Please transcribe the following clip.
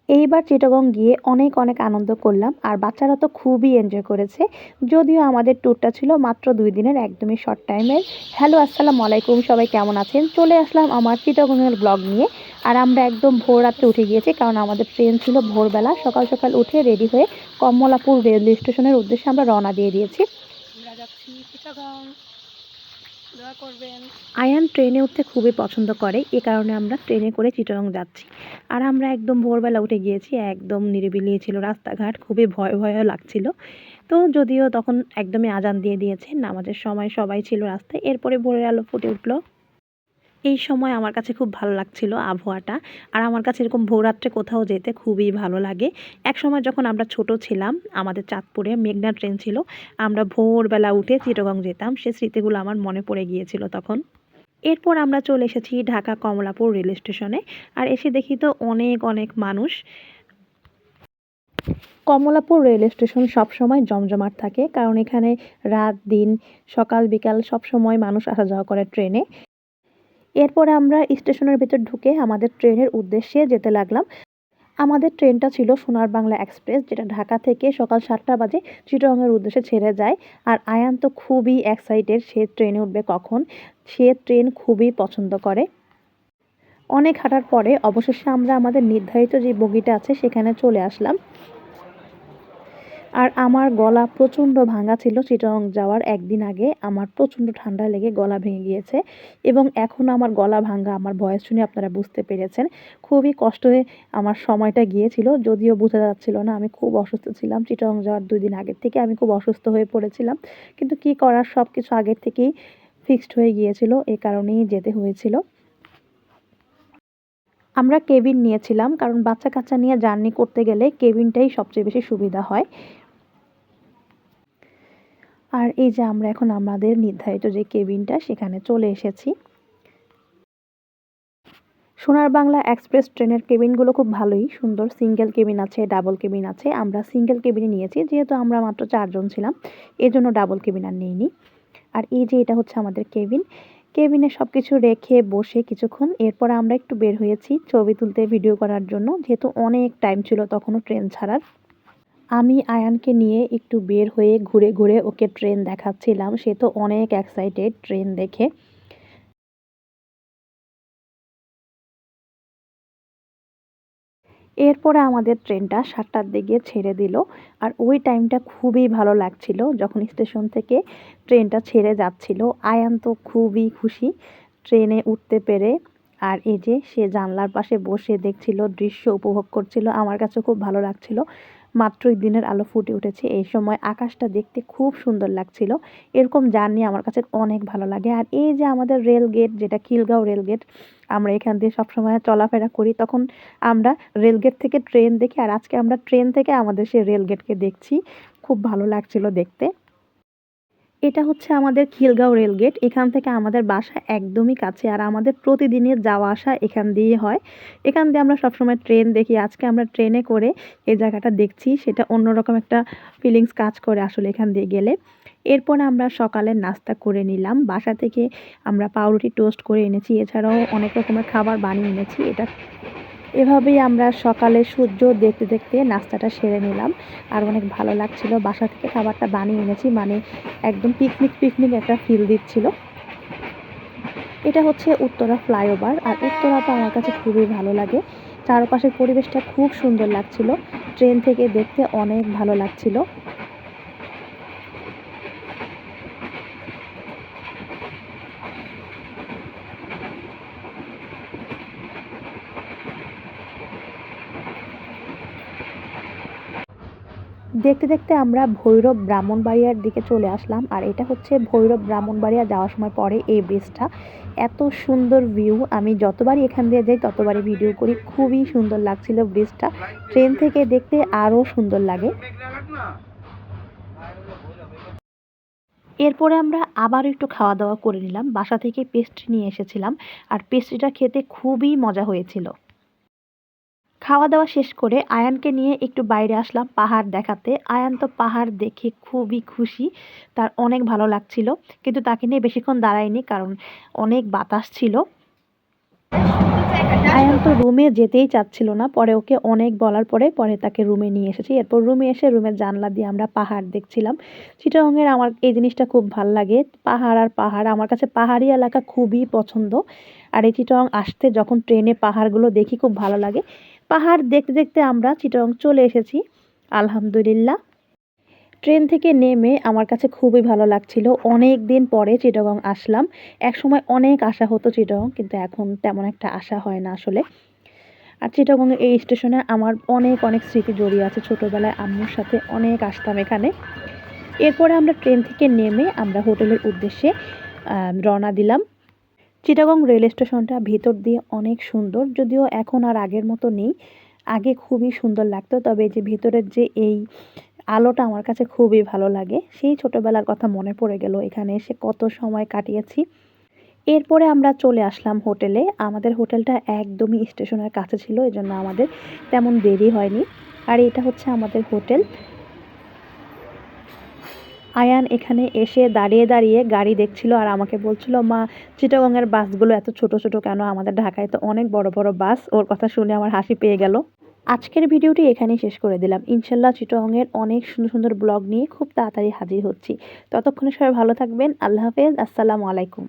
এইবার চিটাগং গিয়ে অনেক অনেক আনন্দ করলাম আর বাচ্চারা তো খুবই এনজয় করেছে। যদিও আমাদের ট্যুরটা ছিল মাত্র ২ দিনের, একদমই শর্ট টাইমের। হ্যালো, আসসালামু আলাইকুম, সবাই কেমন আছেন? চলে আসলাম আমার চিটাগংয়ের ব্লগ নিয়ে। আর আমরা একদম ভোর রাত্রে উঠে গিয়েছি, কারণ আমাদের ট্রেন ছিল ভোরবেলা। সকাল সকাল উঠে রেডি হয়ে কমলাপুর রেলওয়ে স্টেশনের উদ্দেশ্যে আমরা রওনা দিয়ে দিয়েছি। আমরা যাচ্ছি চিটাগং, দোয়া করবেন। আয়ান ট্রেনে উঠতে খুবই পছন্দ করে, এ কারণে আমরা ট্রেনে করে চিটাগং যাচ্ছি। আর আমরা একদম ভোরবেলা উঠে গিয়েছি, একদম নিরিবিলি ছিল রাস্তাঘাট, খুবই ভয় ভয়ও লাগছিল। তো যদিও তখন একদমই আজান দিয়ে দিয়েছে, নামাজের সময় সবাই ছিল রাস্তায়। এরপরে ভোরের আলো ফুটে উঠলো। এই সময় আমার কাছে খুব ভালো লাগছিল আবহাওয়াটা। আর আমার কাছে এরকম ভোররাত্রে কোথাও যেতে খুবই ভালো লাগে। একসময় যখন আমরা ছোট ছিলাম, আমাদের চাঁদপুরে মেঘনা ট্রেন ছিল, আমরা ভোরবেলা উঠে চিটাগং যেতাম। সে স্মৃতিগুলো আমার মনে পড়ে গিয়েছিল তখন। এরপর আমরা চলে এসেছি ঢাকা কমলাপুর রেল স্টেশনে। আর এসে দেখি তো অনেক অনেক মানুষ। কমলাপুর রেল স্টেশন সবসময় জমজমাট থাকে, কারণ এখানে রাত দিন সকাল বিকাল সবসময় মানুষ আসা যাওয়া করে ট্রেনে। এরপর আমরা স্টেশনের ভেতর ঢুকে আমাদের ট্রেনের উদ্দেশ্যে যেতে লাগলাম। আমাদের ট্রেনটা ছিল সোনার বাংলা এক্সপ্রেস, যেটা ঢাকা থেকে সকাল ৭টা বাজে চিটাগংয়ের উদ্দেশ্যে ছেড়ে যায়। আর আয়ান তো খুবই এক্সাইটেড, সে ট্রেনে উঠবে কখন। সে ট্রেন খুবই পছন্দ করে। অনেক হাঁটার পরে অবশেষে আমরা আমাদের নির্ধারিত যে বগিটা আছে সেখানে চলে আসলাম। আর আমার গলা প্রচণ্ড ভাঙা ছিল। চিটাগং যাওয়ার একদিন আগে আমার প্রচণ্ড ঠান্ডা লেগে গলা ভেঙে গিয়েছে, এবং এখন আমার গলা ভাঙা। আমার ভয়েস শুনে আপনারা বুঝতে পেরেছেন খুবই কষ্টে আমার সময়টা গিয়েছিল, যদিও বোঝা যাচ্ছিল না। আমি খুব অসুস্থ ছিলাম। চিটাগং যাওয়ার ২ দিন আগের থেকে আমি খুব অসুস্থ হয়ে পড়েছিলাম, কিন্তু কি করার, সব কিছু আগের থেকেই ফিক্সড হয়ে গিয়েছিল, এ কারণেই যেতে হয়েছিল। আমরা কেবিন নিয়েছিলাম, কারণ বাচ্চা কাচ্চা নিয়ে জার্নি করতে গেলে কেবিনটাই সবচেয়ে বেশি সুবিধা হয়। আর এই যে আমরা এখন আমাদের নির্ধারিত যে কেবিনটা সেখানে চলে এসেছি। সোনার বাংলা এক্সপ্রেস ট্রেনের কেবিনগুলো খুব ভালোই সুন্দর। সিঙ্গেল কেবিন আছে, ডাবল কেবিন আছে। আমরা সিঙ্গেল কেবিনে নিয়েছি, যেহেতু আমরা মাত্র ৪ জন ছিলাম, এজন্য ডাবল কেবিন আর নেইনি। আর এই যে এটা হচ্ছে আমাদের কেবিন। কেবিনে সবকিছু রেখে বসে কিছুক্ষণ, এরপর আমরা একটু বের হয়েছি ছবি তুলতে, ভিডিও করার জন্য, যেহেতু অনেক টাইম ছিল তখনও ট্রেন ছাড়ার। আমি আয়ানকে নিয়ে একটু বের হয়ে ঘুরে ঘুরে ওকে ট্রেন দেখাচ্ছিলাম। সে তো অনেক এক্সাইটেড ট্রেন দেখে। এরপরে আমাদের ট্রেনটা ৭টার দিকে ছেড়ে দিল। আর ওই টাইমটা খুবই ভালো লাগছিল, যখন স্টেশন থেকে ট্রেনটা ছেড়ে যাচ্ছিল। আয়ান তো খুবই খুশি ট্রেনে উঠতে পেরে। আর এই যে সে জানলার পাশে বসে দেখছিল, দৃশ্য উপভোগ করছিল। আমার কাছে খুব ভালো লাগছিল। মাত্রই দিনের আলো ফুটে উঠেছে, এই সময় আকাশটা দেখতে খুব সুন্দর লাগছিল। এরকম জার্নি আমার কাছে অনেক ভালো লাগে। আর এই যে আমাদের রেল গেট, যেটা খিলগাঁও রেল গেট, আমরা এখান দিয়ে সবসময় চলাফেরা করি, তখন আমরা রেলগেট থেকে ট্রেন দেখি। আর আজকে আমরা ট্রেন থেকে আমাদের সেই রেলগেটকে দেখছি। খুব ভালো লাগছিল দেখতে। এটা হচ্ছে আমাদের খিলগাঁও রেলগেট। এখান থেকে আমাদের বাসা একদমই কাছে, আর আমাদের প্রতিদিনের যাওয়া আসা এখান দিয়েই হয়। এখান দিয়ে আমরা সবসময় ট্রেন দেখি। আজকে আমরা ট্রেনে করে এই জায়গাটা দেখছি, সেটা অন্যরকম একটা ফিলিংস কাজ করে আসলে এখান দিয়ে গেলে। এরপর আমরা সকালের নাস্তা করে নিলাম। বাসা থেকে আমরা পাউরুটি টোস্ট করে এনেছি, এছাড়াও অনেক রকমের খাবার বানিয়ে এনেছি। এভাবেই আমরা সকালে সূর্য দেখতে দেখতে নাস্তাটা সেরে নিলাম। আর অনেক ভালো লাগছিল। বাসা থেকে খাবারটা বানিয়ে এনেছি, মানে একদম পিকনিক পিকনিক একটা ফিল দিচ্ছিল। এটা হচ্ছে উত্তরা ফ্লাইওভার। আর উত্তরাটা আমার কাছে খুবই ভালো লাগে। চারপাশের পরিবেশটা খুব সুন্দর লাগছিল, ট্রেন থেকে দেখতে অনেক ভালো লাগছিল। দেখতে দেখতে আমরা ভৈরব ব্রাহ্মণবাড়িয়ার দিকে চলে আসলাম। আর এটা হচ্ছে ভৈরব ব্রাহ্মণবাড়িয়া যাওয়ার সময় পরে এই ব্রিজটা। এত সুন্দর ভিউ, আমি যতবারই এখান দিয়ে যাই ততবারই ভিডিও করি। খুবই সুন্দর লাগছিল ব্রিজটা, ট্রেন থেকে দেখতে আরও সুন্দর লাগে। এরপরে আমরা আবার একটু খাওয়া দাওয়া করে নিলাম। বাসা থেকে পেস্ট্রি নিয়ে এসেছিলাম, আর পেস্ট্রিটা খেতে খুবই মজা হয়েছিল। খাওয়া দাওয়া শেষ করে আয়ানকে নিয়ে একটু বাইরে আসলাম পাহাড় দেখাতে। আয়ান তো পাহাড় দেখে খুবই খুশি, তার অনেক ভালো লাগছিল। কিন্তু তাকে নিয়ে বেশিক্ষণ দাঁড়ায়নি, কারণ অনেক বাতাস ছিল। আয়ান তো রুমে যেতেই চাচ্ছিল না, পরে ওকে অনেক বলার পরে তাকে রুমে নিয়ে এসেছি। এরপর রুমে এসে রুমের জানলা দিয়ে আমরা পাহাড় দেখছিলাম। চিটাগংয়ের আমার এই জিনিসটা খুব ভাল লাগে, পাহাড় আর পাহাড়। আমার কাছে পাহাড়ি এলাকা খুবই পছন্দ। আর এই চিটাগং আসতে যখন ট্রেনে পাহাড়গুলো দেখি খুব ভালো লাগে। পাহাড় দেখতে দেখতে আমরা চিটাগং চলে এসেছি আলহামদুলিল্লাহ। ট্রেন থেকে নেমে আমার কাছে খুবই ভালো লাগছিল। অনেক দিন পরে চিটাগং আসলাম। একসময় অনেক আসা হতো চিটাগং, কিন্তু এখন তেমন একটা আসা হয় না আসলে। আর চিটাগংয়ের এই স্টেশনে আমার অনেক স্মৃতি জড়িয়ে আছে। ছোটোবেলায় আম্মুর সাথে অনেক আসতাম এখানে। এরপরে আমরা ট্রেন থেকে নেমে আমরা হোটেলের উদ্দেশ্যে রওনা দিলাম। চিটাগং রেল স্টেশনটা ভিতর দিয়ে অনেক সুন্দর, যদিও এখন আর আগের মতো নেই। আগে খুবই সুন্দর লাগতো, তবে এই যে ভিতরের যে এই আলোটা আমার কাছে খুবই ভালো লাগে। সেই ছোটোবেলার কথা মনে পড়ে গেল, এখানে এসে কত সময় কাটিয়েছি। এরপরে আমরা চলে আসলাম হোটেলে। আমাদের হোটেলটা একদমই স্টেশনের কাছে ছিল, এজন্য আমাদের তেমন দেরি হয়নি। আর এটা হচ্ছে আমাদের হোটেল। আয়ান এখানে এসে দাঁড়িয়ে গাড়ি দেখছিল আর আমাকে বলছিল, মা চিটাগংয়ের বাসগুলো এত ছোট ছোট কেন? আমাদের ঢাকায় তো অনেক বড় বড় বাস। ওর কথা শুনে আমার হাসি পেয়ে গেল। আজকের ভিডিওটি এখানেই শেষ করে দিলাম। ইনশাল্লাহ চিটাগংয়ের অনেক সুন্দর সুন্দর ব্লগ নিয়ে খুব তাড়াতাড়ি হাজির হচ্ছি। ততক্ষণে সবাই ভালো থাকবেন। আল্লাহ হাফেজ। আসসালামু আলাইকুম।